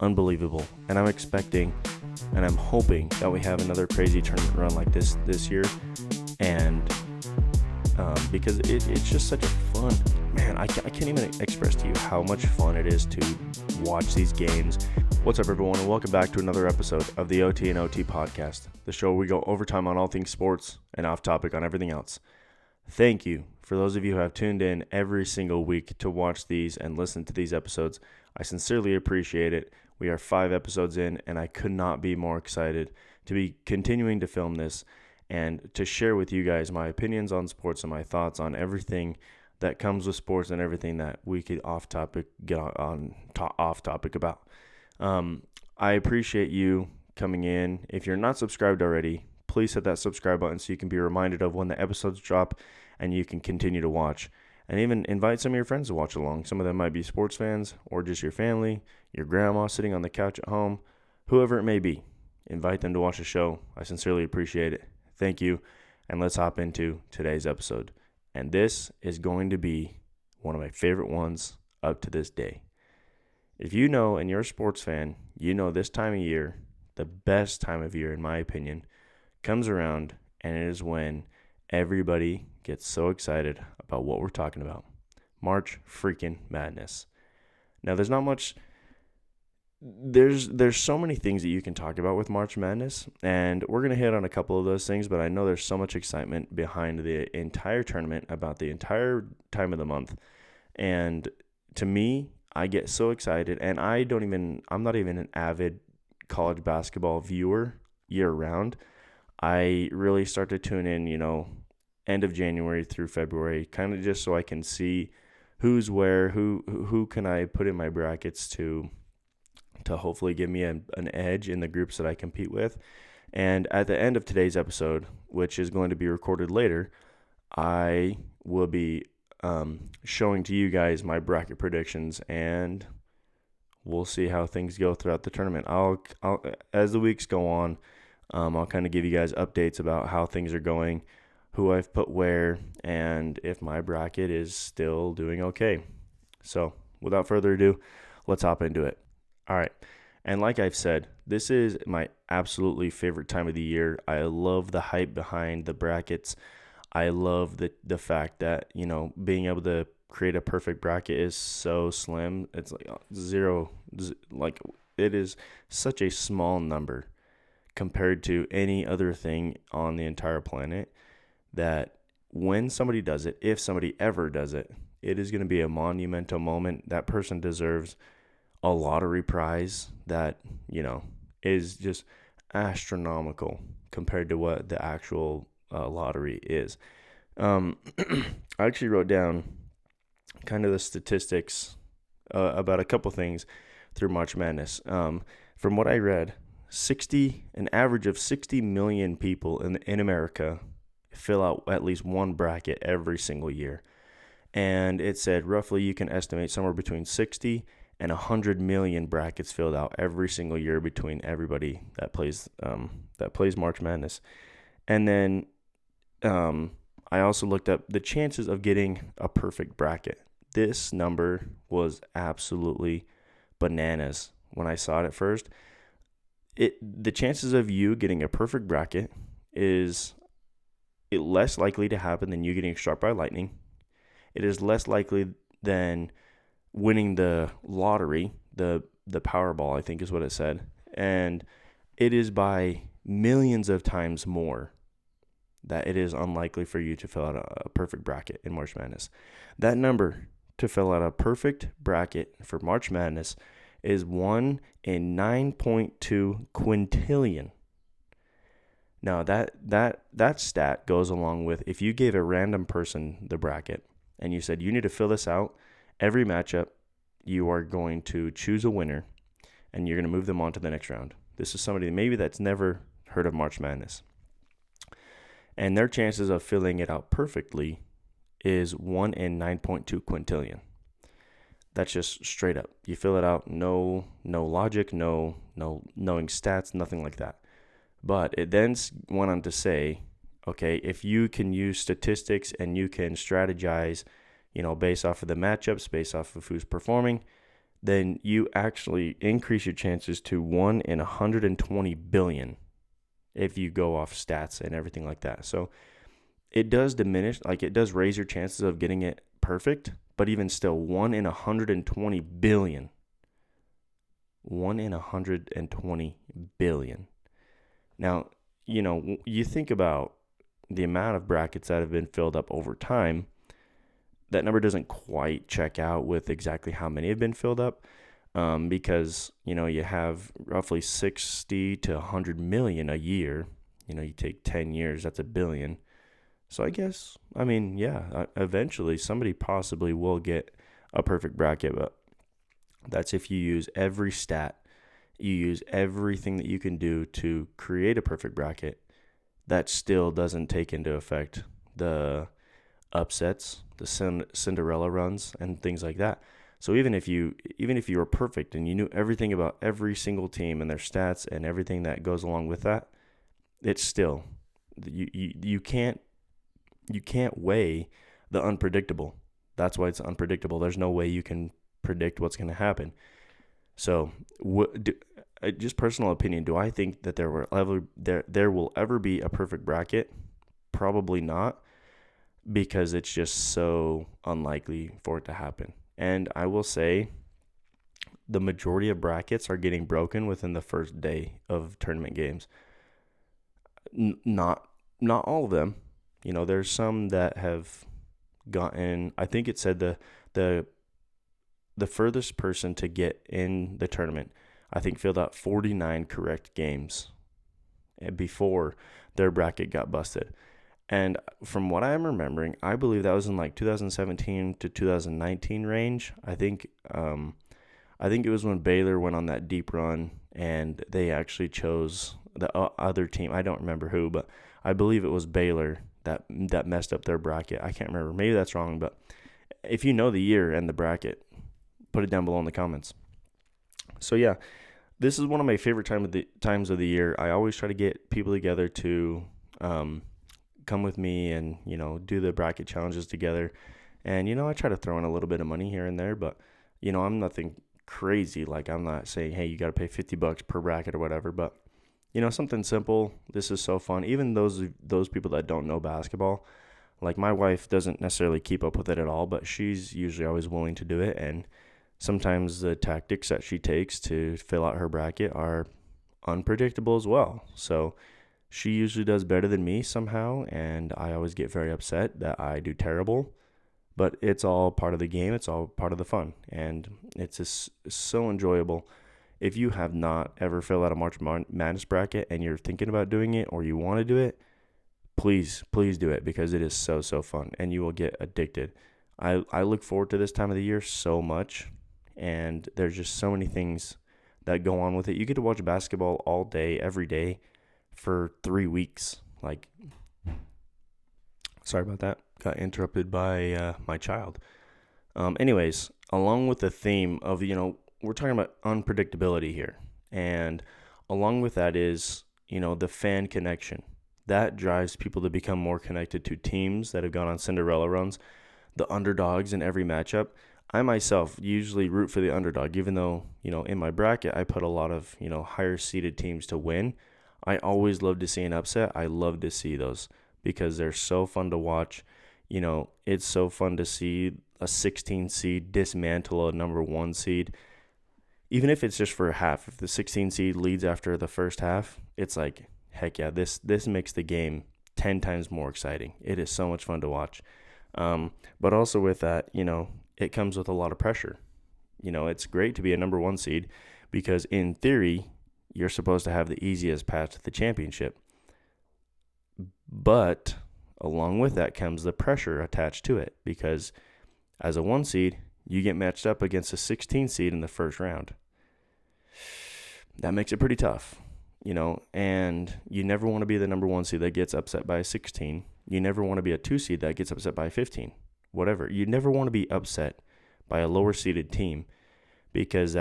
unbelievable. And I'm expecting and I'm hoping that we have another crazy tournament run like this year. And because it's just such a fun, man, I can't even express to you how much fun it is to watch these games. What's up, everyone, and welcome back to another episode of the OT and OT podcast, the show where we go overtime on all things sports and off topic on everything else. Thank you for those of you who have tuned in every single week to watch these and listen to these episodes. I sincerely appreciate it. We are 5 episodes in, and I could not be more excited to be continuing to film this and to share with you guys my opinions on sports and my thoughts on everything that comes with sports and everything that we could off topic about. I appreciate you coming in. If you're not subscribed already, please hit that subscribe button so you can be reminded of when the episodes drop and you can continue to watch. And even invite some of your friends to watch along. Some of them might be sports fans or just your family, your grandma sitting on the couch at home, whoever it may be. Invite them to watch the show. I sincerely appreciate it. Thank you. And let's hop into today's episode. And this is going to be one of my favorite ones up to this day. If you know and you're a sports fan, you know this time of year, the best time of year in my opinion, comes around, and it is when everybody gets so excited about what we're talking about. March freaking Madness. Now, there's not much. There's so many things that you can talk about with March Madness, and we're going to hit on a couple of those things, but I know there's so much excitement behind the entire tournament, about the entire time of the month. And to me, I get so excited, and I'm not even an avid college basketball viewer year round. I really start to tune in, end of January through February, kind of just so I can see who's where, who can I put in my brackets to hopefully give me an edge in the groups that I compete with. And at the end of today's episode, which is going to be recorded later, I will be showing to you guys my bracket predictions, and we'll see how things go throughout the tournament. I'll as the weeks go on, I'll kind of give you guys updates about how things are going, who I've put where, and if my bracket is still doing okay. So without further ado, let's hop into it. All right. And like I've said, this is my absolutely favorite time of the year. I love the hype behind the brackets. I love the fact that, being able to create a perfect bracket is so slim. It's like zero, like it is such a small number compared to any other thing on the entire planet, that when somebody does it, if somebody ever does it, it is going to be a monumental moment. That person deserves a lottery prize that, is just astronomical compared to what the actual lottery is. I actually wrote down kind of the statistics about a couple things through March Madness. From what I read, an average of 60 million people in America fill out at least one bracket every single year. And it said roughly you can estimate somewhere between 60 and 100 million brackets filled out every single year between everybody that plays March Madness. And then I also looked up the chances of getting a perfect bracket. This number was absolutely bananas when I saw it at first. The chances of you getting a perfect bracket is less likely to happen than you getting struck by lightning. It is less likely than winning the lottery, the Powerball, I think is what it said. And it is by millions of times more that it is unlikely for you to fill out a perfect bracket in March Madness. That number to fill out a perfect bracket for March Madness is 1 in 9.2 quintillion. Now, that stat goes along with if you gave a random person the bracket and you said you need to fill this out, every matchup you are going to choose a winner and you're going to move them on to the next round. This is somebody maybe that's never heard of March Madness. And their chances of filling it out perfectly is 1 in 9.2 quintillion. That's just straight up. You fill it out, no logic, no knowing stats, nothing like that. But it then went on to say, okay, if you can use statistics and you can strategize, based off of the matchups, based off of who's performing, then you actually increase your chances to 1 in 120 billion if you go off stats and everything like that. So it does diminish, like it does raise your chances of getting it perfect, but even still, 1 in 120 billion. 1 in 120 billion. Now, you think about the amount of brackets that have been filled up over time. That number doesn't quite check out with exactly how many have been filled up, because you have roughly 60 to 100 million a year. You take 10 years, that's a billion. So eventually somebody possibly will get a perfect bracket, but that's if you use every stat, you use everything that you can do to create a perfect bracket. That still doesn't take into effect the upsets, the Cinderella runs, and things like that. So even if you were perfect and you knew everything about every single team and their stats and everything that goes along with that, it's still you can't weigh the unpredictable. That's why it's unpredictable. There's no way you can predict what's going to happen. So, just personal opinion, do I think that there will ever be a perfect bracket? Probably not, because it's just so unlikely for it to happen. And I will say the majority of brackets are getting broken within the first day of tournament games. Not all of them. There's some that have gotten, I think it said the furthest person to get in the tournament, I think, filled out 49 correct games before their bracket got busted. And from what I'm remembering, I believe that was in like 2017 to 2019 range. I think it was when Baylor went on that deep run and they actually chose the other team. I don't remember who, but I believe it was Baylor that messed up their bracket. I can't remember. Maybe that's wrong, but if you know the year and the bracket, put it down below in the comments. So yeah, this is one of my favorite times of the year. I always try to get people together to come with me and do the bracket challenges together. And I try to throw in a little bit of money here and there, but I'm nothing crazy. Like, I'm not saying, hey, you got to pay $50 per bracket or whatever, but something simple. This is so fun. Even those people that don't know basketball, like my wife doesn't necessarily keep up with it at all, but she's usually always willing to do it. And sometimes the tactics that she takes to fill out her bracket are unpredictable as well. So she usually does better than me somehow, and I always get very upset that I do terrible. But it's all part of the game. It's all part of the fun, and it's just so enjoyable. If you have not ever filled out a March Madness bracket and you're thinking about doing it or you want to do it, please do it, because it is so fun and you will get addicted. I look forward to this time of the year so much, and there's just so many things that go on with it. You get to watch basketball all day, every day for 3 weeks. Like, sorry about that. Got interrupted by my child. Anyways, along with the theme of, we're talking about unpredictability here. And along with that is, the fan connection. That drives people to become more connected to teams that have gone on Cinderella runs, the underdogs in every matchup. I myself usually root for the underdog, even though, in my bracket, I put a lot of, higher seeded teams to win. I always love to see an upset. I love to see those because they're so fun to watch. It's so fun to see a 16 seed dismantle a number 1 seed. Even if it's just for a half, if the 16 seed leads after the first half, it's like, heck yeah, this makes the game 10 times more exciting. It is so much fun to watch. But also with that, it comes with a lot of pressure. It's great to be a number 1 seed because in theory, you're supposed to have the easiest path to the championship. But along with that comes the pressure attached to it, because as a 1 seed, you get matched up against a 16 seed in the first round. That makes it pretty tough, and you never want to be the number 1 seed that gets upset by a 16. You never want to be a 2 seed that gets upset by a 15, whatever. You never want to be upset by a lower seeded team, because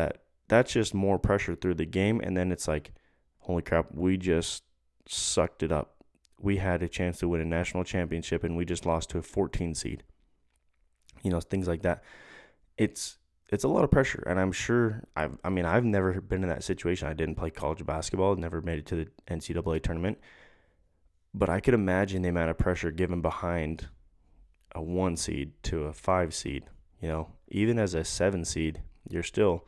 that's just more pressure through the game. And then it's like, holy crap, we just sucked it up. We had a chance to win a national championship and we just lost to a 14 seed. Things like that. It's it's a lot of pressure, and I'm sure I've never been in that situation. I didn't play college basketball, never made it to the NCAA tournament, but I could imagine the amount of pressure given behind a 1 seed to a 5 seed. Even as a 7 seed, you're still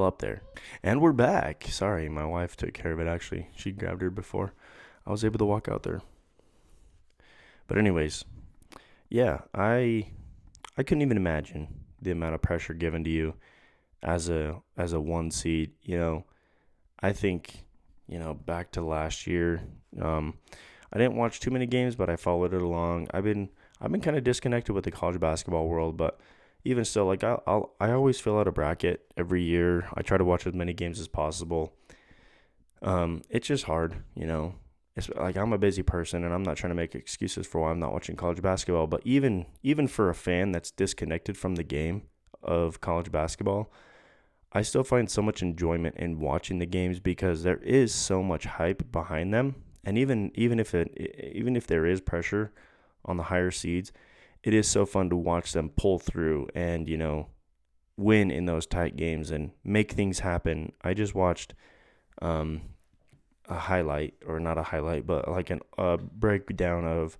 up there. And we're back. Sorry, my wife took care of it actually. She grabbed her before I was able to walk out there. But anyways, yeah, I couldn't even imagine the amount of pressure given to you as a 1 seed. I think, back to last year, I didn't watch too many games, but I followed it along. I've been kind of disconnected with the college basketball world, but even still, like I always fill out a bracket every year. I try to watch as many games as possible. It's just hard. It's like I'm a busy person, and I'm not trying to make excuses for why I'm not watching college basketball. But even for a fan that's disconnected from the game of college basketball, I still find so much enjoyment in watching the games because there is so much hype behind them. And even if there is pressure on the higher seeds, it is so fun to watch them pull through and win in those tight games and make things happen. I just watched um, a highlight, or not a highlight, but like a breakdown of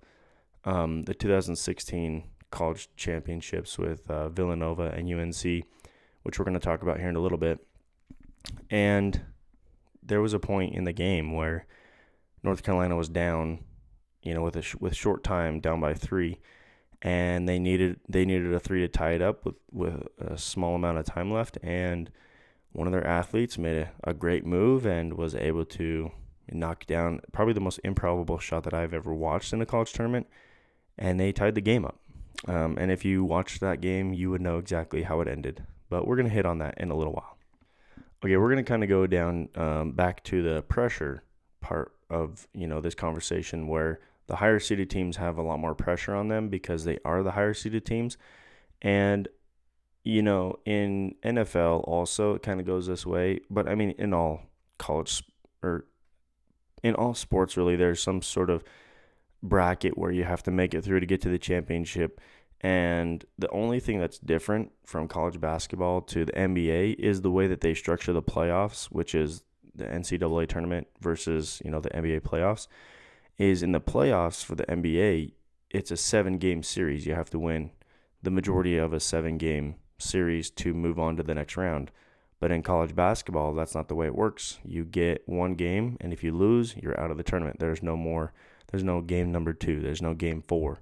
the 2016 college championships with Villanova and UNC, which we're going to talk about here in a little bit. And there was a point in the game where North Carolina was down, with short time, down by 3, and they needed a 3 to tie it up with a small amount of time left, and one of their athletes made a great move and was able to knock down probably the most improbable shot that I've ever watched in a college tournament, and they tied the game up. And if you watched that game, you would know exactly how it ended. But we're going to hit on that in a little while. Okay, we're going to kind of go down back to the pressure part of this conversation, where the higher seeded teams have a lot more pressure on them because they are the higher seeded teams. And in NFL also it kind of goes this way, but I mean in all college, or in all sports really, there's some sort of bracket where you have to make it through to get to the championship. And the only thing that's different from college basketball to the NBA is the way that they structure the playoffs, which is the NCAA tournament versus, the NBA playoffs. Is in the playoffs for the NBA, it's a 7-game series. You have to win the majority of a 7-game series to move on to the next round. But in college basketball, that's not the way it works. You get 1 game, and if you lose, you're out of the tournament. There's no game number 2. There's no game 4.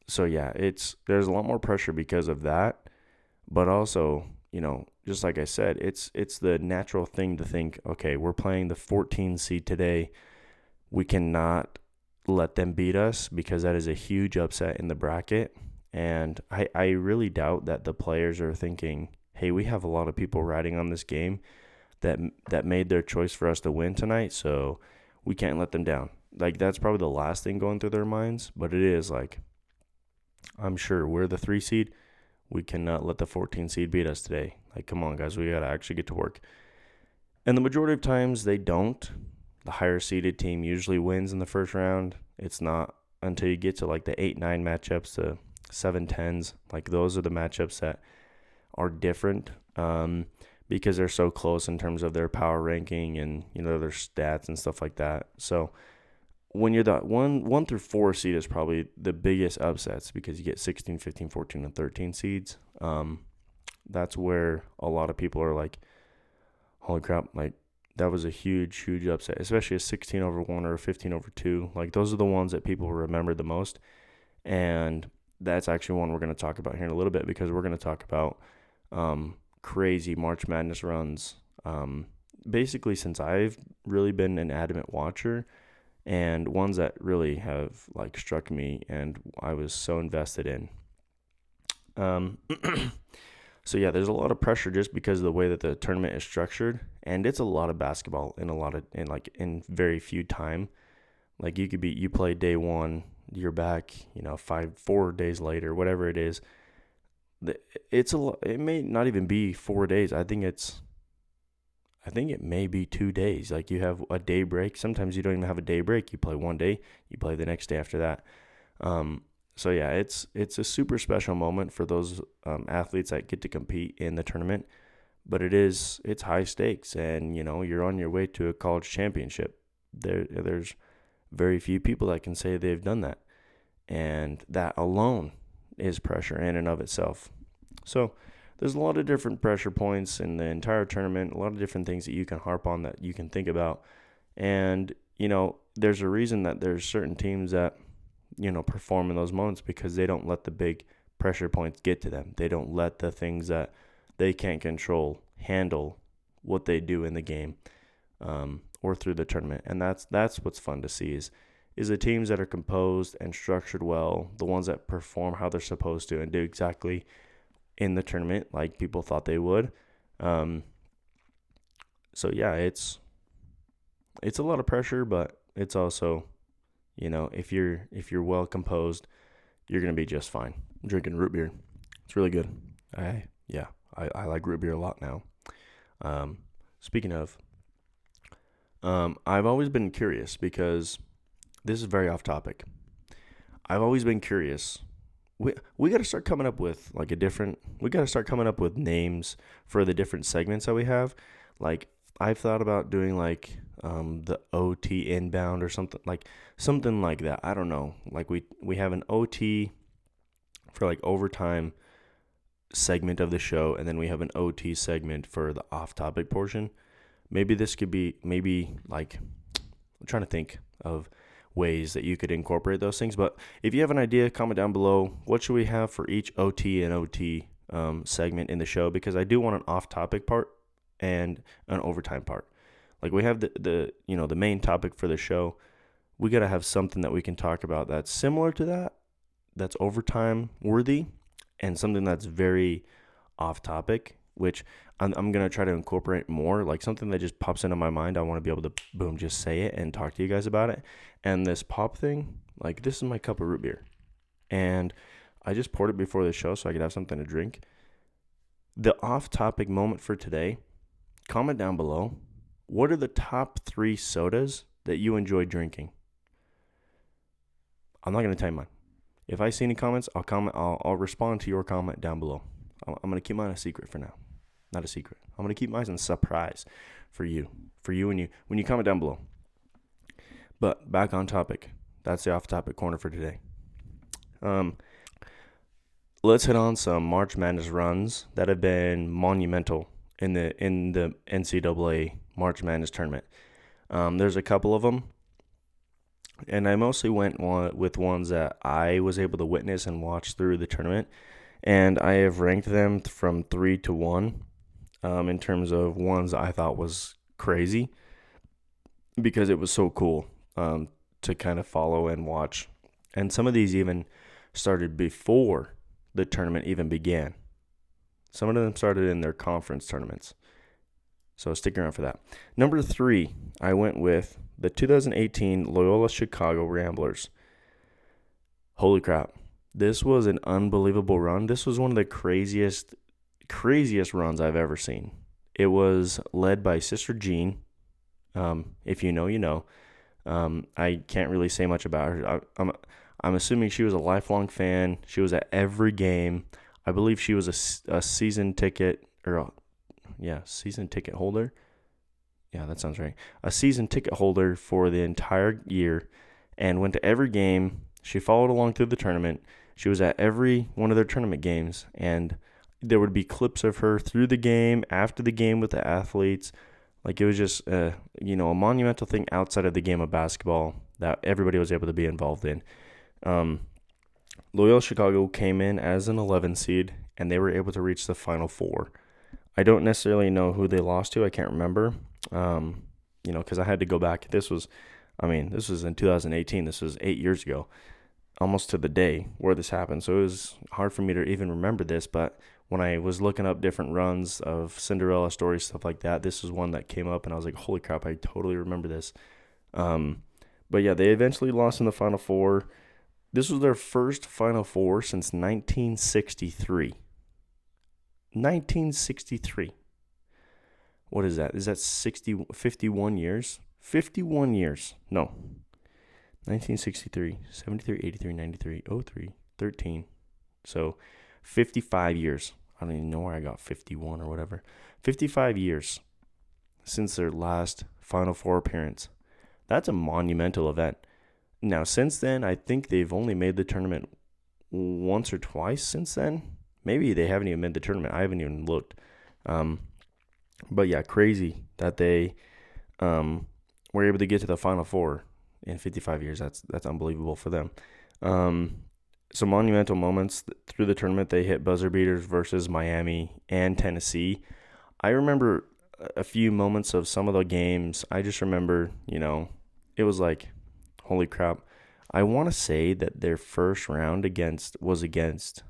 So yeah, there's a lot more pressure because of that. But also, just like I said, it's the natural thing to think, okay, we're playing the 14 seed today. We cannot let them beat us because that is a huge upset in the bracket. And I really doubt that the players are thinking, hey, we have a lot of people riding on this game that made their choice for us to win tonight, so we can't let them down. Like, that's probably the last thing going through their minds, but it is like, I'm sure we're the 3 seed. We cannot let the 14 seed beat us today. Like, come on, guys, we got to actually get to work. And the majority of times they don't. The higher seeded team usually wins in the first round. It's not until you get to like the 8-9 matchups, the 7-10s. Like, those are the matchups that are different because they're so close in terms of their power ranking and, their stats and stuff like that. So when you're the 1 through 4 seed is probably the biggest upsets because you get 16, 15, 14, and 13 seeds. That's where a lot of people are like, holy crap, like, that was a huge, huge upset, especially a 16 over 1 or a 15 over 2. Like, those are the ones that people remember the most. And that's actually one we're going to talk about here in a little bit, because we're going to talk about crazy March Madness runs. Basically, since I've really been an adamant watcher, and ones that really have like struck me and I was so invested in. So yeah, there's a lot of pressure just because of the way that the tournament is structured, and it's a lot of basketball in very few time. Like, you play day 1, you're back, 4 days later, whatever it is. It may not even be 4 days. I think it may be 2 days. Like, you have a day break. Sometimes you don't even have a day break. You play one day, you play the next day after that. So yeah, it's a super special moment for those athletes that get to compete in the tournament. But it's high stakes, and you're on your way to a college championship. There's very few people that can say they've done that, and that alone is pressure in and of itself. So there's a lot of different pressure points in the entire tournament, a lot of different things that you can harp on, that you can think about. And there's a reason that there's certain teams that perform in those moments, because they don't let the big pressure points get to them. They don't let the things that they can't control handle what they do in the game, or through the tournament. And that's what's fun to see is the teams that are composed and structured well, the ones that perform how they're supposed to and do exactly in the tournament like people thought they would. So yeah, it's a lot of pressure, but it's also, if you're well composed, you're gonna be just fine. I'm drinking root beer. It's really good. I like root beer a lot now. Speaking of, I've always been curious, because this is very off topic. I've always been curious. We got to start coming up with we got to start coming up with names for the different segments that we have. Like, I've thought about doing the OT inbound or something like that. I don't know. Like, we have an OT for like overtime segment of the show, and then we have an OT segment for the off topic portion. Maybe this could be I'm trying to think of ways that you could incorporate those things. But if you have an idea, comment down below. What should we have for each OT and OT segment in the show? Because I do want an off-topic part and an overtime part. Like, we have the main topic for the show. We got to have something that we can talk about that's similar to that, that's overtime worthy, and something that's very off-topic, which I'm going to try to incorporate more, like something that just pops into my mind. I want to be able to, boom, just say it and talk to you guys about it. And this pop thing, like, this is my cup of root beer. And I just poured it before the show so I could have something to drink. The off-topic moment for today, comment down below. What are the top 3 sodas that you enjoy drinking? I'm not going to tell you mine. If I see any comments, I'll respond to your comment down below. I'm going to keep mine a secret for now. Not a secret. I'm going to keep mine a surprise for you when you comment down below. But back on topic. That's the off-topic corner for today. Let's hit on some March Madness runs that have been monumental in the NCAA March Madness tournament. There's a couple of them, and I mostly went with ones that I was able to witness and watch through the tournament, and I have ranked them from 3 to 1 in terms of ones I thought was crazy, because it was so cool to kind of follow and watch. And some of these even started before the tournament even began. Some of them started in their conference tournaments. So stick around for that. Number 3, I went with the 2018 Loyola Chicago Ramblers. Holy crap. This was an unbelievable run. This was one of the craziest runs I've ever seen. It was led by Sister Jean. If you know, you know. I can't really say much about her. I'm assuming she was a lifelong fan. She was at every game. I believe she was a season ticket season ticket holder. Yeah, that sounds right. A season ticket holder for the entire year, and went to every game. She followed along through the tournament. She was at every one of their tournament games, and there would be clips of her through the game, after the game with the athletes. Like, it was just a monumental thing outside of the game of basketball that everybody was able to be involved in. Loyola Chicago came in as an 11 seed, and they were able to reach the Final Four. I don't necessarily know who they lost to. I can't remember, because I had to go back. This was in 2018. This was 8 years ago, almost to the day where this happened. So it was hard for me to even remember this, but when I was looking up different runs of Cinderella stories, stuff like that, this is one that came up, and I was like, holy crap, I totally remember this. But yeah, they eventually lost in the Final Four. This was their first Final Four since 1963. 1963. What is that? Is that 51 years? 51 years. No. 1963, 73, 83, 93, 03, 13. So 55 years. I don't even know where I got 51 or whatever. 55 years since their last Final Four appearance. That's a monumental event. Now, since then, I think they've only made the tournament once or twice since then. Maybe they haven't even made the tournament. I haven't even looked. But yeah, crazy that they were able to get to the Final Four in 55 years. That's unbelievable for them. Some monumental moments through the tournament. They hit buzzer beaters versus Miami and Tennessee. I remember a few moments of some of the games. I just remember, it was like, holy crap. I want to say that their first round was against,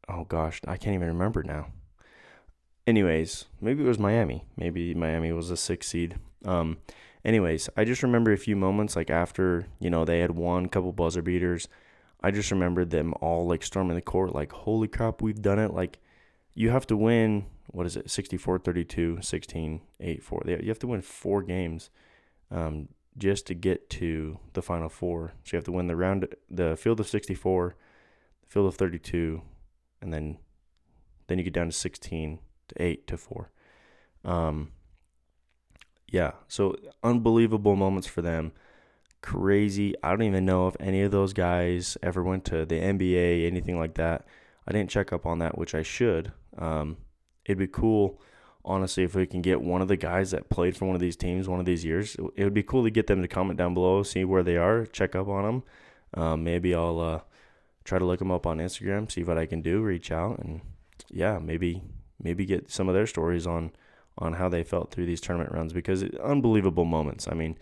oh gosh, I can't even remember now. Anyways, maybe it was Miami. Maybe Miami was a 6 seed. Anyways, I just remember a few moments like after, they had won a couple buzzer beaters. I just remembered them all like storming the court like, holy crap, we've done it. Like, you have to win, 64-32, 16, 8-4. You have to win 4 games just to get to the Final Four. So you have to win the field of 64, the field of 32, and then you get down to 16 to 8 to 4. Yeah, so unbelievable moments for them. Crazy. I don't even know if any of those guys ever went to the NBA, anything like that. I didn't check up on that, which I should. It'd be cool, honestly, if we can get one of the guys that played for one of these teams one of these years. It would be cool to get them to comment down below, see where they are, check up on them. Maybe I'll try to look them up on Instagram, see what I can do, reach out, and yeah, maybe get some of their stories on how they felt through these tournament runs, because unbelievable moments. I mean,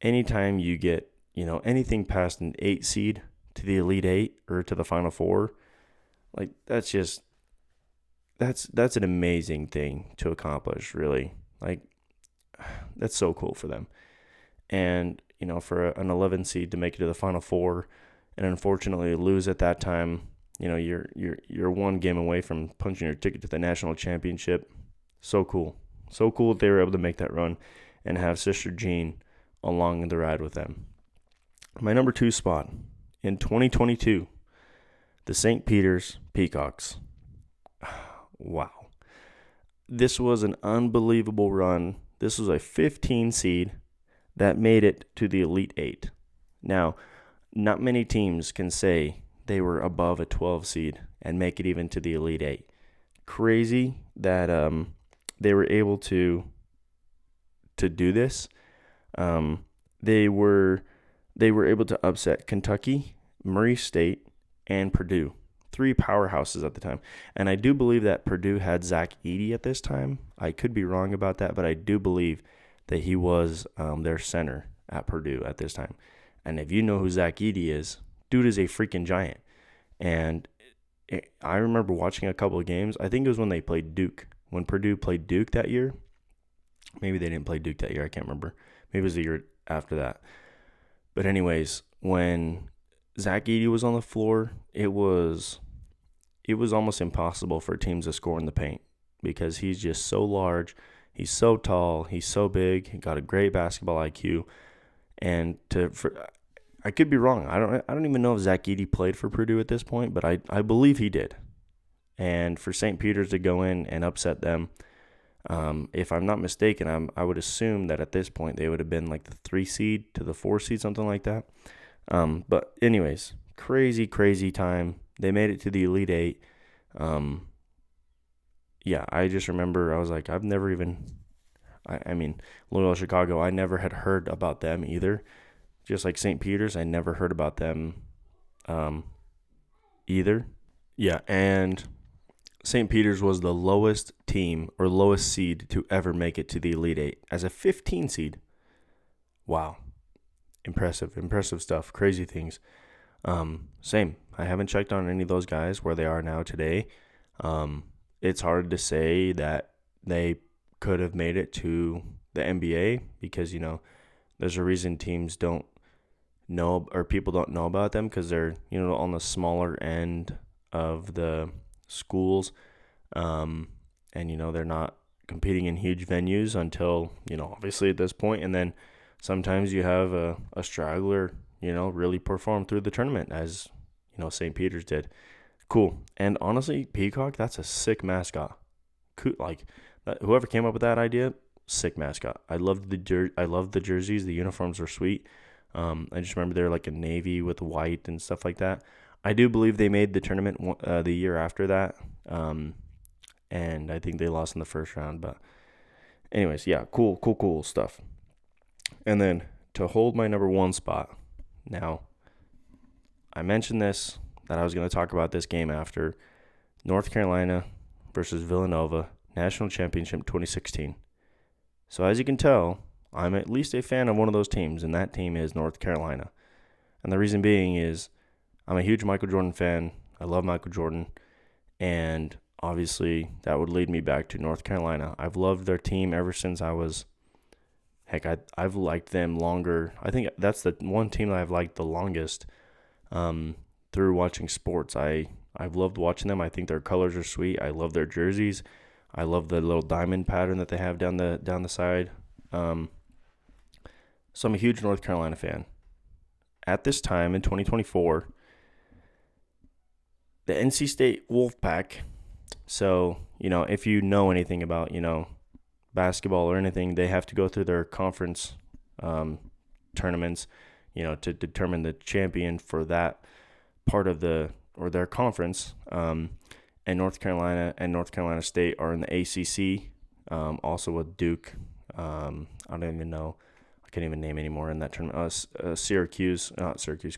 anytime you get, anything past an 8 seed to the Elite 8 or to the Final Four, like that's an amazing thing to accomplish, really. Like, that's so cool for them. And, for an 11 seed to make it to the Final Four and unfortunately lose at that time, you're one game away from punching your ticket to the national championship. So cool. So cool that they were able to make that run and have Sister Jean along the ride with them. My number 2 spot in 2022, the St. Peter's Peacocks. Wow. This was an unbelievable run. This was a 15 seed that made it to the Elite 8. Now, not many teams can say they were above a 12 seed and make it even to the Elite 8. Crazy that they were able to do this. They were able to upset Kentucky, Murray State, and Purdue. 3 powerhouses at the time. And I do believe that Purdue had Zach Edey at this time. I could be wrong about that, but I do believe that he was their center at Purdue at this time. And if you know who Zach Edey is, dude is a freaking giant. And I remember watching a couple of games. I think it was when they played Duke. When Purdue played Duke that year. Maybe they didn't play Duke that year. I can't remember. Maybe it was the year after that. But anyways, when Zach Edey was on the floor, it was almost impossible for teams to score in the paint because he's just so large, he's so tall, he's so big, he got a great basketball IQ, and I could be wrong. I don't even know if Zach Edey played for Purdue at this point, but I believe he did. And for St. Peter's to go in and upset them, if I'm not mistaken, I would assume that at this point they would have been like the 3 seed to the 4 seed, something like that. But anyways, crazy time. They made it to the Elite 8. Yeah, I just remember I was like, I've never even, I mean, Loyola Chicago, I never had heard about them either. Just like St. Peter's, I never heard about them either. Yeah, and St. Peter's was the lowest team or lowest seed to ever make it to the Elite 8 as a 15 seed. Wow. Impressive stuff. Crazy things. Same. I haven't checked on any of those guys where they are now today. It's hard to say that they could have made it to the NBA because, there's a reason teams don't know or people don't know about them because they're, on the smaller end of the schools. And, they're not competing in huge venues until, obviously at this point. And then sometimes you have a straggler, really perform through the tournament as, St. Peter's did. Cool. And honestly, Peacock, that's a sick mascot. Cool. Like, whoever came up with that idea, sick mascot. I loved the jerseys. The uniforms were sweet. I just remember they're like a navy with white and stuff like that. I do believe they made the tournament the year after that, and I think they lost in the first round. But anyways, yeah, cool stuff. And then to hold my number one spot, now I mentioned this, that I was going to talk about this game after North Carolina versus Villanova, National Championship 2016. So as you can tell, I'm at least a fan of one of those teams, and that team is North Carolina. And the reason being is I'm a huge Michael Jordan fan. I love Michael Jordan. And obviously that would lead me back to North Carolina. I've loved their team ever since I've liked them longer. I think that's the one team that I've liked the longest through watching sports. I've loved watching them. I think their colors are sweet. I love their jerseys. I love the little diamond pattern that they have down the side. So I'm a huge North Carolina fan. At this time in 2024, the NC State Wolfpack. So, if you know anything about, basketball or anything, they have to go through their conference tournaments, to determine the champion for that part of their conference. And North Carolina and North Carolina State are in the ACC, also with Duke. I don't even know. I can't even name anymore in that tournament.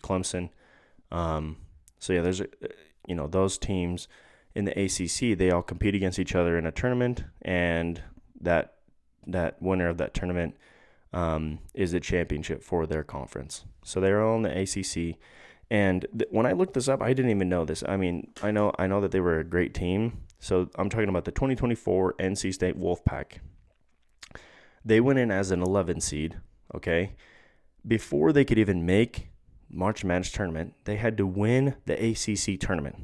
Clemson. So yeah, there's those teams in the ACC. They all compete against each other in a tournament, and that winner of that tournament is the championship for their conference. So they're all in the ACC. And when I looked this up, I didn't even know this. I mean, I know that they were a great team. So I'm talking about the 2024 NC State Wolfpack. They went in as an 11 seed, okay? Before they could even make March Madness tournament, they had to win the ACC tournament,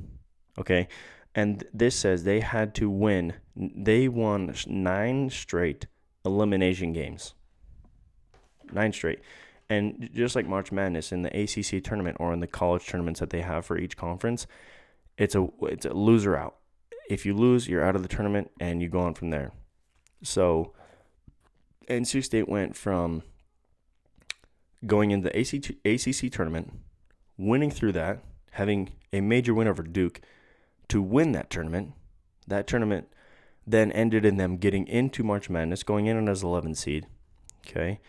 okay? And this says they had to win. They won 9 straight elimination games. 9 straight. And just like March Madness in the ACC tournament or in the college tournaments that they have for each conference, it's a loser out. If you lose, you're out of the tournament and you go on from there. So NC State went from going into the ACC tournament, winning through that, having a major win over Duke, to win that tournament. That tournament then ended in them getting into March Madness, going in as 11 seed. Okay.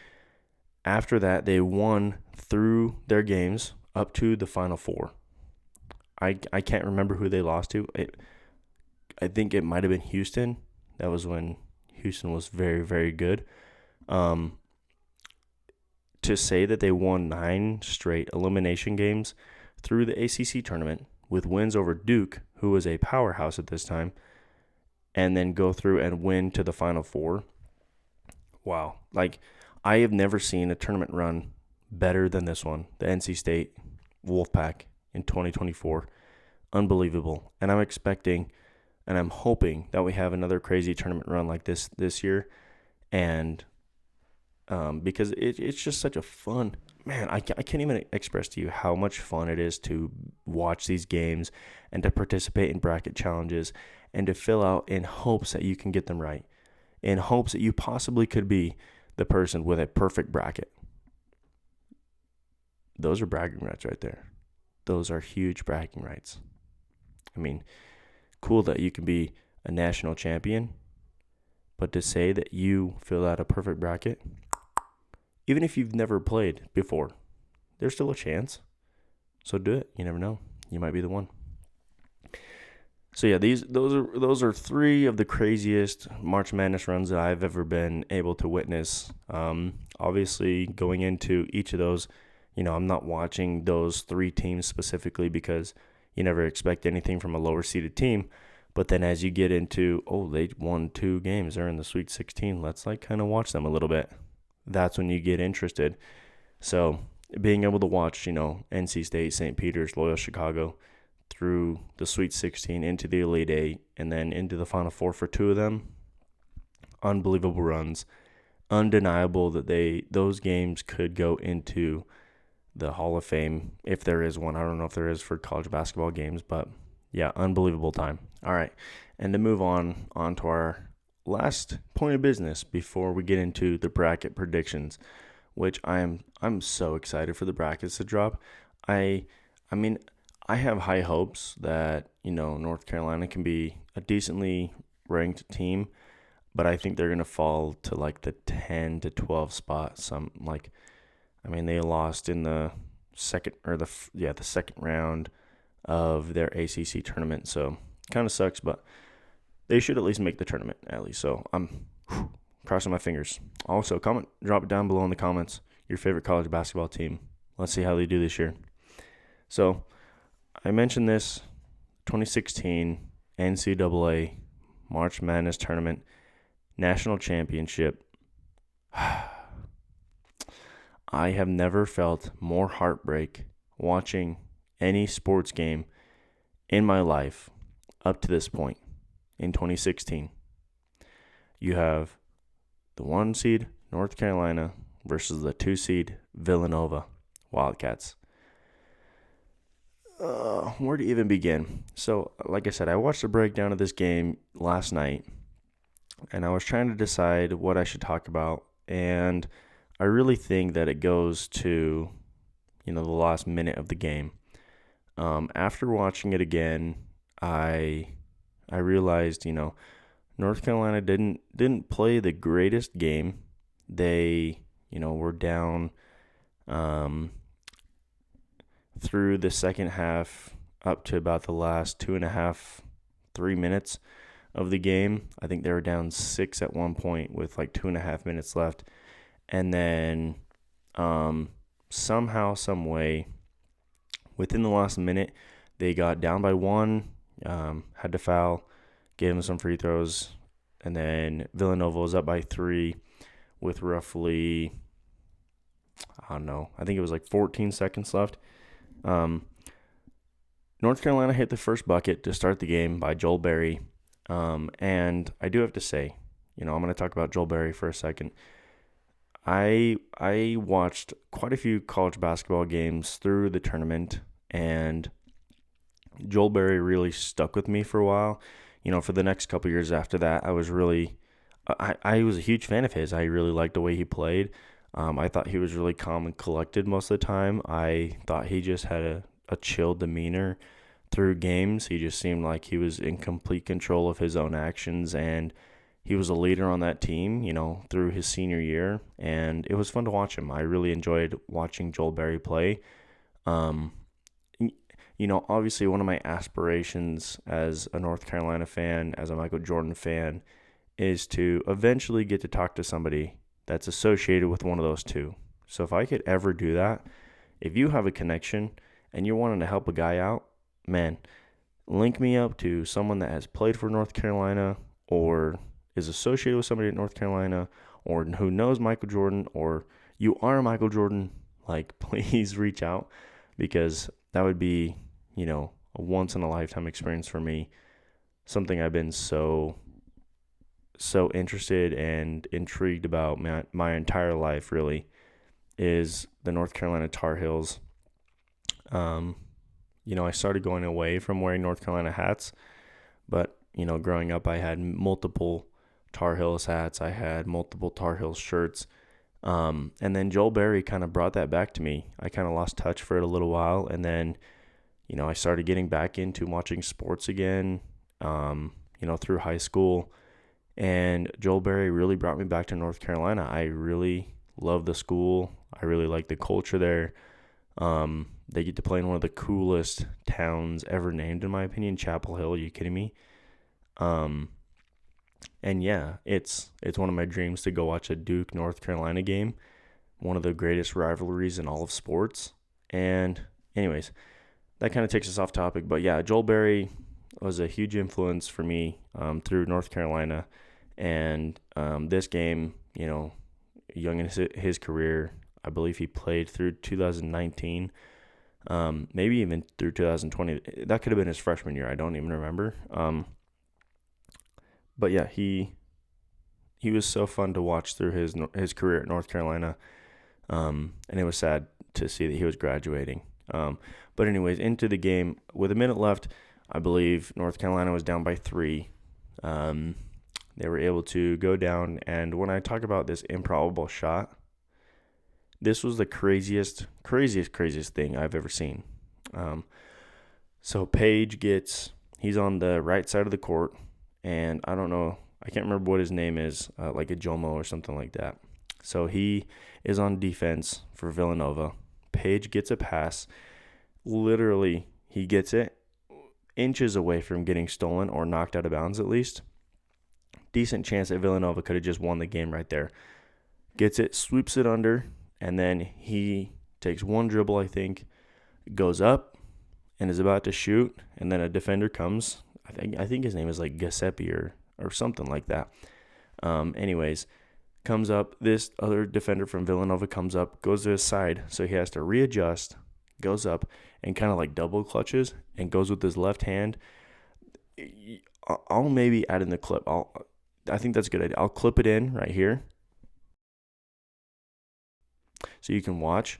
After that, they won through their games up to the Final Four. I can't remember who they lost to. I think it might have been Houston. That was when Houston was very, very good. To say that they won 9 straight elimination games through the ACC tournament with wins over Duke, who was a powerhouse at this time, and then go through and win to the Final Four. Wow. I have never seen a tournament run better than this one, the NC State Wolfpack in 2024. Unbelievable. And I'm expecting and I'm hoping that we have another crazy tournament run like this year. And because it's just such a fun, man, I can't even express to you how much fun it is to watch these games and to participate in bracket challenges and to fill out in hopes that you can get them right, in hopes that you possibly could be the person with a perfect bracket. Those are bragging rights right there. Those are huge bragging rights. I mean, cool that you can be a national champion, but to say that you fill out a perfect bracket, even if you've never played before, there's still a chance. So do it. You never know. You might be the one. So yeah, those are 3 of the craziest March Madness runs that I've ever been able to witness. Obviously, going into each of those, I'm not watching those 3 teams specifically because you never expect anything from a lower seeded team. But then as you get into, they won 2 games, they're in the Sweet 16. Let's kind of watch them a little bit. That's when you get interested. So being able to watch, NC State, St. Peter's, Loyola Chicago through the Sweet 16 into the Elite 8 and then into the Final Four for 2 of them, unbelievable runs. Undeniable that those games could go into the Hall of Fame, if there is one. I don't know if there is for college basketball games, but yeah, unbelievable time. All right, and to move on to our last point of business before we get into the bracket predictions, which I'm so excited for the brackets to drop. I I mean, I have high hopes that, North Carolina can be a decently ranked team, but I think they're going to fall to like the 10 to 12 spot. They lost in the second or the second round of their ACC tournament. So, kind of sucks, but they should at least make the tournament at least. So, I'm crossing my fingers. Also, drop it down below in the comments your favorite college basketball team. Let's see how they do this year. So, I mentioned this 2016 NCAA March Madness Tournament National Championship. I have never felt more heartbreak watching any sports game in my life up to this point in 2016. You have the 1 seed North Carolina versus the 2 seed Villanova Wildcats. Where to even begin? So, like I said, I watched a breakdown of this game last night, and I was trying to decide what I should talk about, and I really think that it goes to, the last minute of the game. After watching it again, I realized, North Carolina didn't play the greatest game. They, were down through the second half up to about the last 2.5, 3 minutes of the game. I think they were down 6 at one point with like 2.5 minutes left. And then somehow, some way, within the last minute, they got down by 1, had to foul, gave them some free throws, and then Villanova was up by 3 with roughly, I don't know, I think it was like 14 seconds left. North Carolina hit the first bucket to start the game by Joel Berry. And I do have to say, I'm going to talk about Joel Berry for a second. I watched quite a few college basketball games through the tournament, and Joel Berry really stuck with me for a while. For the next couple years after that, I was a huge fan of his. I really liked the way he played. I thought he was really calm and collected most of the time. I thought he just had a chill demeanor through games. He just seemed like he was in complete control of his own actions, and he was a leader on that team, through his senior year, and it was fun to watch him. I really enjoyed watching Joel Berry play. Obviously one of my aspirations as a North Carolina fan, as a Michael Jordan fan, is to eventually get to talk to somebody that's associated with one of those two. So if I could ever do that, if you have a connection and you're wanting to help a guy out, man, link me up to someone that has played for North Carolina or is associated with somebody at North Carolina or who knows Michael Jordan, or you are Michael Jordan, please reach out, because that would be, a once in a lifetime experience for me. Something I've been so interested and intrigued about my entire life, really, is the North Carolina Tar Heels. I started going away from wearing North Carolina hats, but, growing up, I had multiple Tar Heels hats. I had multiple Tar Heels shirts. And then Joel Berry kind of brought that back to me. I kind of lost touch for it a little while, and then, I started getting back into watching sports again, through high school. And Joel Berry really brought me back to North Carolina. I really love the school. I really like the culture there. They get to play in one of the coolest towns ever named, in my opinion, Chapel Hill. Are you kidding me? And yeah, it's one of my dreams to go watch a Duke North Carolina game, one of the greatest rivalries in all of sports. And anyways, that kind of takes us off topic. But yeah, Joel Berry was a huge influence for me through North Carolina. And this game, young in his career, I believe he played through 2019, maybe even through 2020. That could have been his freshman year. I don't even remember. But yeah, he was so fun to watch through his career at North Carolina. And it was sad to see that he was graduating. But anyways, into the game with a minute left, I believe North Carolina was down by 3. They were able to go down, and when I talk about this improbable shot, this was the craziest thing I've ever seen. So Page he's on the right side of the court, and I don't know, I can't remember what his name is, like a Jomo or something like that. So he is on defense for Villanova. Page gets a pass. Literally, he gets it inches away from getting stolen or knocked out of bounds at least. Decent chance that Villanova could have just won the game right there. Gets it, sweeps it under, and then he takes one dribble, I think, goes up and is about to shoot, and then a defender comes. I think his name is like Giuseppe or something like that. Anyways, comes up. This other defender from Villanova comes up, goes to his side, so he has to readjust, goes up, and kind of like double clutches and goes with his left hand. I'll maybe add in the clip. I think that's a good idea. I'll clip it in right here so you can watch.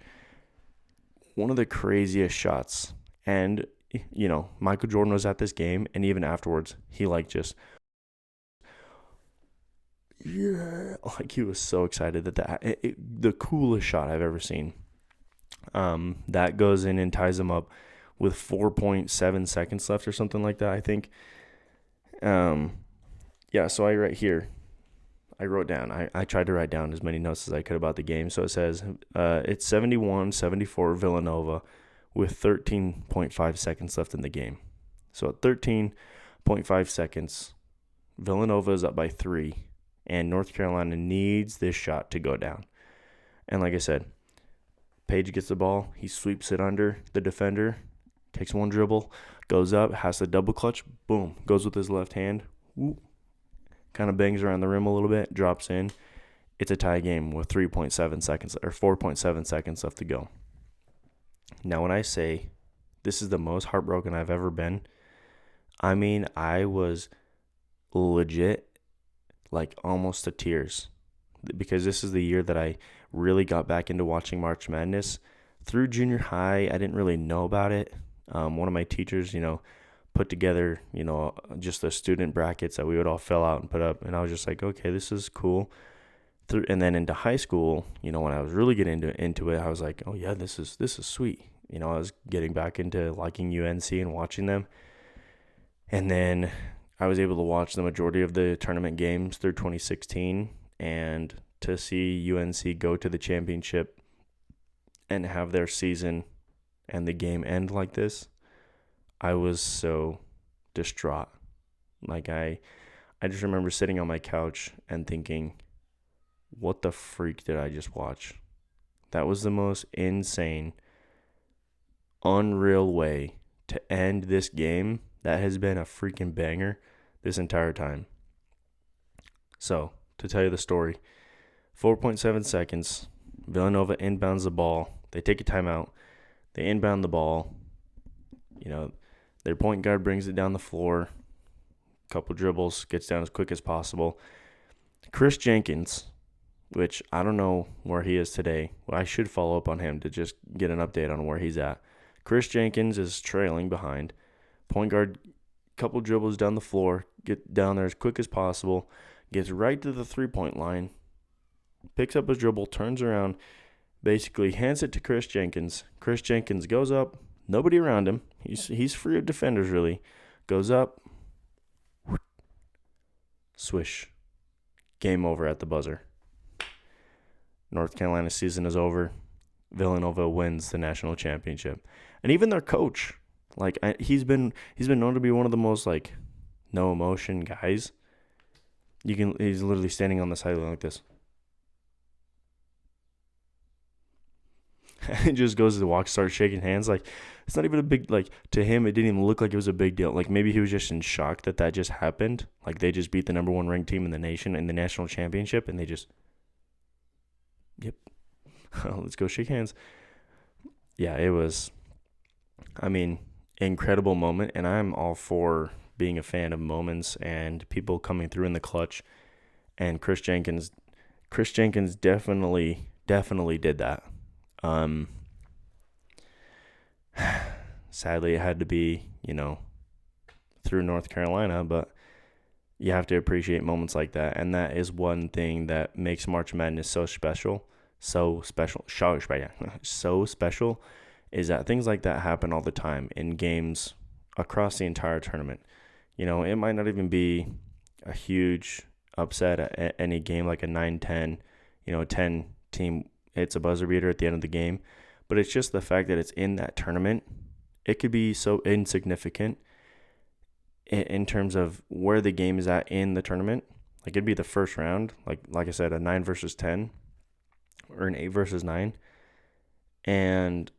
One of the craziest shots. And, Michael Jordan was at this game, and even afterwards, he he was so excited the coolest shot I've ever seen. That goes in and ties him up with 4.7 seconds left or something like that, I think. So I wrote down, I tried to write down as many notes as I could about the game. So it says, it's 71-74 Villanova with 13.5 seconds left in the game. So at 13.5 seconds, Villanova is up by 3, and North Carolina needs this shot to go down. And like I said, Page gets the ball. He sweeps it under the defender, takes one dribble, goes up, has the double clutch, boom, goes with his left hand, kind of bangs around the rim a little bit, drops in. It's a tie game with 3.7 seconds or 4.7 seconds left to go. Now, when I say this is the most heartbroken I've ever been, I mean, I was legit like almost to tears, because this is the year that I really got back into watching March Madness. Through junior high, I didn't really know about it. One of my teachers, put together, just the student brackets that we would all fill out and put up, and I was just like, okay, this is cool. And then into high school, when I was really getting into it, I was like, oh yeah, this is sweet. I was getting back into liking UNC and watching them. And then I was able to watch the majority of the tournament games through 2016, and to see UNC go to the championship and have their season and the game end like this, I was so distraught. Like I just remember sitting on my couch and thinking, what the freak did I just watch? That was the most insane, unreal way to end this game that has been a freaking banger this entire time. So, to tell you the story, 4.7 seconds, Villanova inbounds the ball. They take a timeout. They inbound the ball. Their point guard brings it down the floor. Couple dribbles, gets down as quick as possible. Chris Jenkins, which I don't know where he is today. Well, I should follow up on him to just get an update on where he's at. Chris Jenkins is trailing behind. Point guard, couple dribbles down the floor, get down there as quick as possible, gets right to the three-point line, picks up his dribble, turns around, basically hands it to Chris Jenkins. Chris Jenkins goes up, nobody around him. He's free of defenders, really. Goes up, swish. Game over at the buzzer. North Carolina's season is over. Villanova wins the national championship. And even their coach, he's been known to be one of the most no emotion guys. He's literally standing on the sideline like this. And just goes to the walk, starts shaking hands. It's not even a big, to him, it didn't even look like it was a big deal. Maybe he was just in shock that just happened. They just beat the number 1 ranked team in the nation in the national championship, and they just, yep, let's go shake hands. Yeah, it was, incredible moment, and I'm all for being a fan of moments and people coming through in the clutch. And Chris Jenkins definitely did that. Sadly, it had to be, through North Carolina, but you have to appreciate moments like that. And that is one thing that makes March Madness so special. So special is that things like that happen all the time in games across the entire tournament. It might not even be a huge upset at any game like a 9-10, a 10 team hits a buzzer beater at the end of the game. But it's just the fact that it's in that tournament. It could be so insignificant in terms of where the game is at in the tournament. Like it'd be the first round, like I said, a 9 versus 10 or an 8 versus 9. And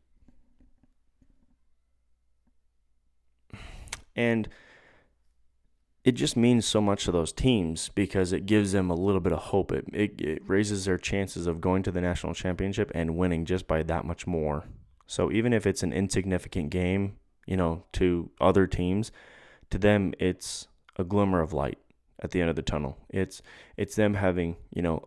it just means so much to those teams because it gives them a little bit of hope. It raises their chances of going to the national championship and winning just by that much more. So even if it's an insignificant game, to other teams, to them it's a glimmer of light at the end of the tunnel. It's them having,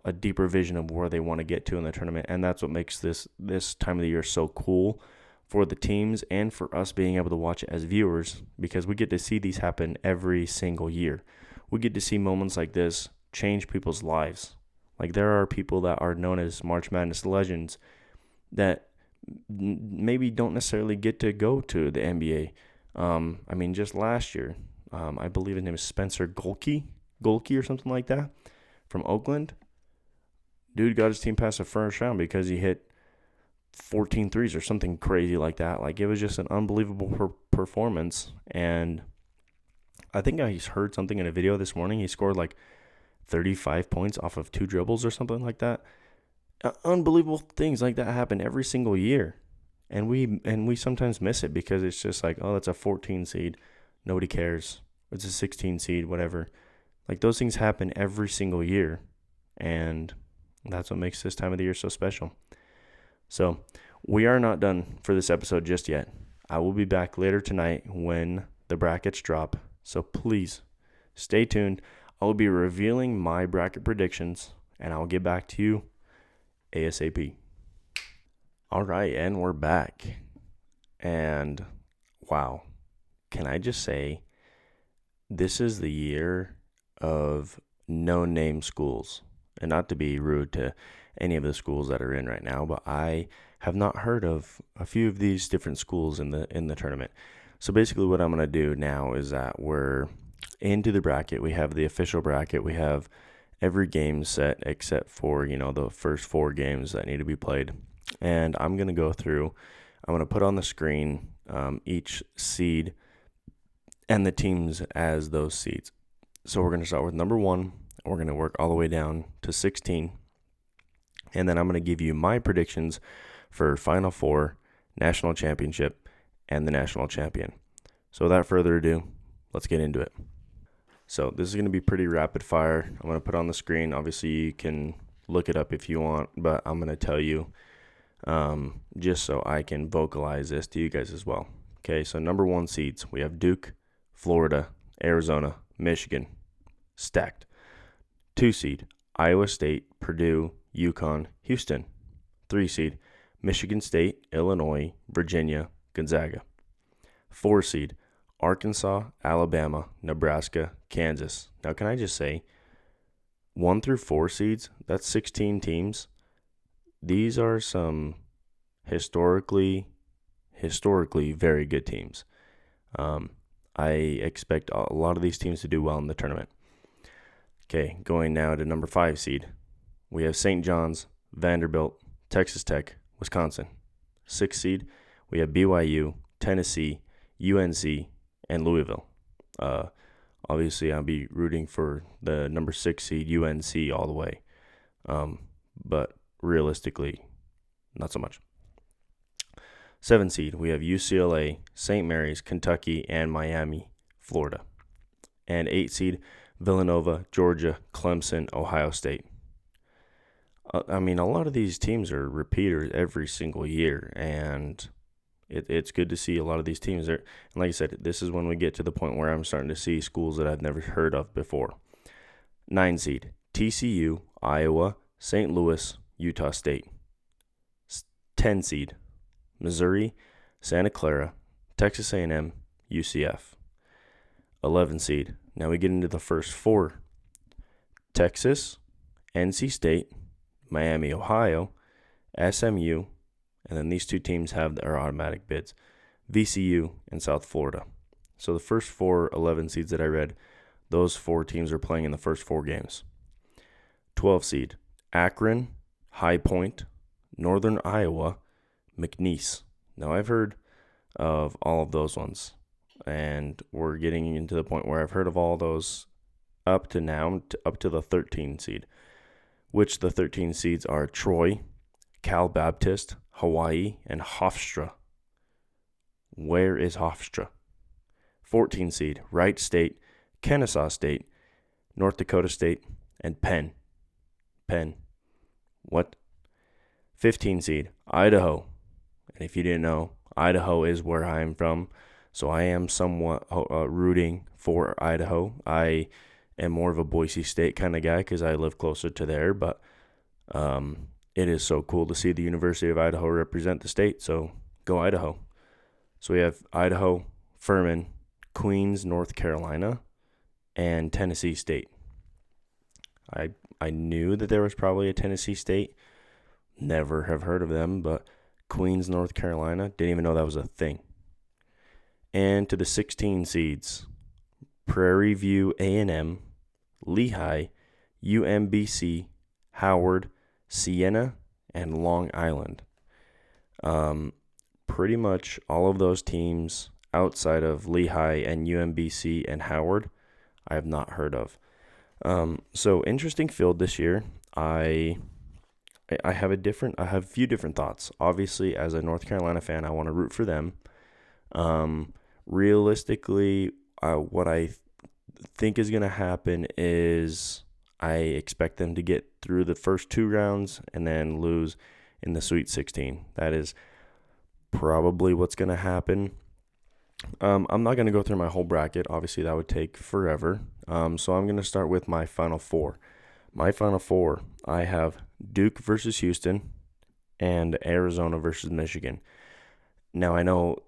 a deeper vision of where they want to get to in the tournament, and that's what makes this time of the year so cool for the teams and for us being able to watch it as viewers, because we get to see these happen every single year. We get to see moments like this change people's lives. Like there are people that are known as March Madness legends that maybe don't necessarily get to go to the NBA. Just last year, I believe his name is Spencer Golke or something like that, from Oakland. Dude got his team past the first round because he hit 14 threes or something crazy like that. Like it was just an unbelievable performance. And I think I heard something in a video this morning. He scored like 35 points off of 2 dribbles or something like that. Unbelievable things like that happen every single year. And we sometimes miss it because it's just like, oh, that's a 14 seed. Nobody cares. It's a 16 seed, whatever. Like those things happen every single year. And that's what makes this time of the year so special. So we are not done for this episode just yet. I will be back later tonight when the brackets drop. So please stay tuned. I will be revealing my bracket predictions, and I'll get back to you ASAP. All right, and we're back. And wow, can I just say, this is the year of no-name schools. And not to be rude to any of the schools that are in right now, but I have not heard of a few of these different schools in the tournament. So basically what I'm going to do now is that we're into the bracket. We have the official bracket. We have every game set except for, the first 4 games that need to be played. And I'm going to go through, I'm going to put on the screen each seed and the teams as those seeds. So we're going to start with number 1. We're going to work all the way down to 16. And then I'm going to give you my predictions for Final Four, National Championship, and the National Champion. So without further ado, let's get into it. So this is going to be pretty rapid fire. I'm going to put on the screen. Obviously, you can look it up if you want, but I'm going to tell you just so I can vocalize this to you guys as well. Okay, so number 1 seeds, we have Duke, Florida, Arizona, Michigan, stacked. 2 seed, Iowa State, Purdue, UConn, Houston. 3 seed, Michigan State, Illinois, Virginia, Gonzaga. 4 seed, Arkansas, Alabama, Nebraska, Kansas. Now, can I just say, 1 through 4 seeds, that's 16 teams. These are some historically very good teams. I expect a lot of these teams to do well in the tournament. Okay, going now to number 5 seed. We have St. John's, Vanderbilt, Texas Tech, Wisconsin. 6 seed, we have BYU, Tennessee, UNC, and Louisville. Obviously, I'll be rooting for the number 6 seed, UNC, all the way. But realistically, not so much. 7 seed, we have UCLA, St. Mary's, Kentucky, and Miami, Florida. And 8 seed, Villanova, Georgia, Clemson, Ohio State. A lot of these teams are repeaters every single year, and it's good to see a lot of these teams there. And like I said, this is when we get to the point where I'm starting to see schools that I've never heard of before. 9 seed, TCU, Iowa, St. Louis, Utah State. 10 seed, Missouri, Santa Clara, Texas A&M, UCF. 11 seed. Now we get into the first four. Texas, NC State, Miami, Ohio, SMU, and then these two teams have their automatic bids, VCU and South Florida. So the first 11 seeds that I read, those four teams are playing in the first four games. 12 seed, Akron, High Point, Northern Iowa, McNeese. Now I've heard of all of those ones, and we're getting into the point where I've heard of all those up to now, up to the 13 seed, which the 13 seeds are Troy, Cal Baptist, Hawaii, and Hofstra. Where is Hofstra? 14 seed, Wright State, Kennesaw State, North Dakota State, and Penn. What? 15 seed, Idaho. And if you didn't know, Idaho is where I'm from, so I am somewhat rooting for Idaho. I am more of a Boise State kind of guy because I live closer to there, but it is so cool to see the University of Idaho represent the state, so go Idaho. So we have Idaho, Furman, Queens, North Carolina, and Tennessee State. I knew that there was probably a Tennessee State. Never have heard of them, but Queens, North Carolina, didn't even know that was a thing. And to the 16 seeds, Prairie View A&M, Lehigh, UMBC, Howard, Siena, and Long Island. Pretty much all of those teams outside of Lehigh and UMBC and Howard, I have not heard of. So interesting field this year. I have a few different thoughts. Obviously, as a North Carolina fan, I want to root for them. Realistically, what I think is going to happen is I expect them to get through the first two rounds and then lose in the Sweet 16. That is probably what's going to happen. I'm not going to go through my whole bracket. Obviously, that would take forever. So I'm going to start with my Final Four. My Final Four, I have Duke versus Houston and Arizona versus Michigan. Now, I know,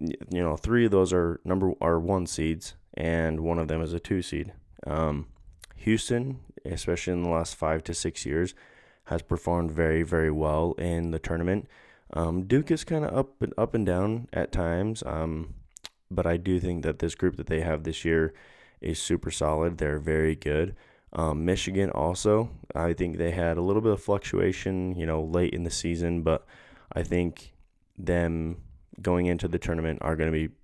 three of those are one seeds, and one of them is a 2 seed. Houston, especially in the last 5 to 6 years, has performed very, very well in the tournament. Duke is kind of up and down at times, but I do think that this group that they have this year is super solid. They're very good. Michigan also, I think they had a little bit of fluctuation, late in the season, but I think them going into the tournament are going to be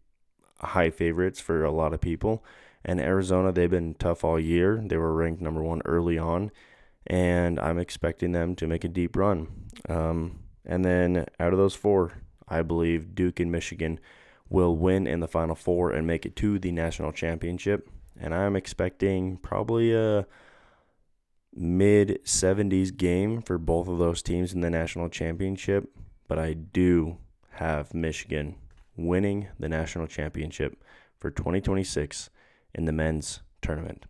high favorites for a lot of people. And Arizona, they've been tough all year. They were ranked number 1 early on, and I'm expecting them to make a deep run. And then out of those 4, I believe Duke and Michigan will win in the Final Four and make it to the national championship. And I'm expecting probably a mid-70s game for both of those teams in the national championship. But I do have Michigan winning the national championship for 2026 in the men's tournament.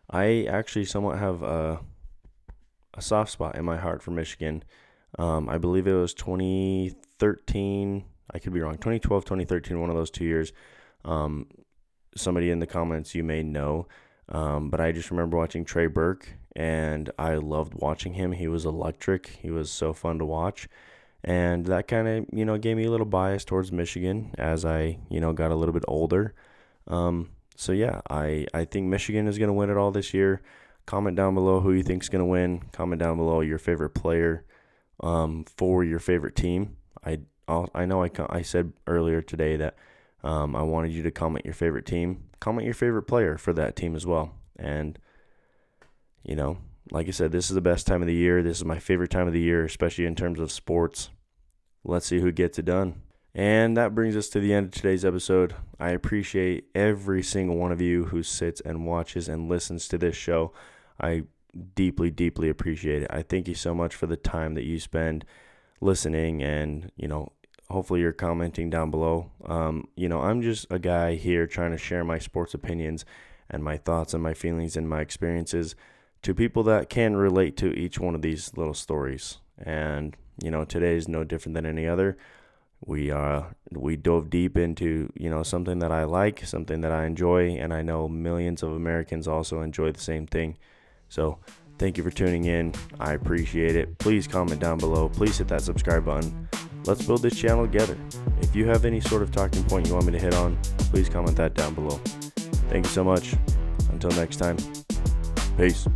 I actually somewhat have a soft spot in my heart for Michigan. I believe it was 2013. I could be wrong. 2012, 2013, one of those 2 years. Somebody in the comments you may know. But I just remember watching Trey Burke, and I loved watching him. He was electric. He was so fun to watch. And that kind of, gave me a little bias towards Michigan as I, got a little bit older. So, yeah, I think Michigan is going to win it all this year. Comment down below who you think is going to win. Comment down below your favorite player for your favorite team. I know I said earlier today that I wanted you to comment your favorite team. Comment your favorite player for that team as well. And, like I said, this is the best time of the year. This is my favorite time of the year, especially in terms of sports. Let's see who gets it done. And that brings us to the end of today's episode. I appreciate every single one of you who sits and watches and listens to this show. I deeply, deeply appreciate it. I thank you so much for the time that you spend listening and, hopefully you're commenting down below. I'm just a guy here trying to share my sports opinions and my thoughts and my feelings and my experiences to people that can relate to each one of these little stories. And, today is no different than any other. We dove deep into, something that I like, something that I enjoy, and I know millions of Americans also enjoy the same thing. So thank you for tuning in. I appreciate it. Please comment down below. Please hit that subscribe button. Let's build this channel together. If you have any sort of talking point you want me to hit on, please comment that down below. Thank you so much. Until next time, peace.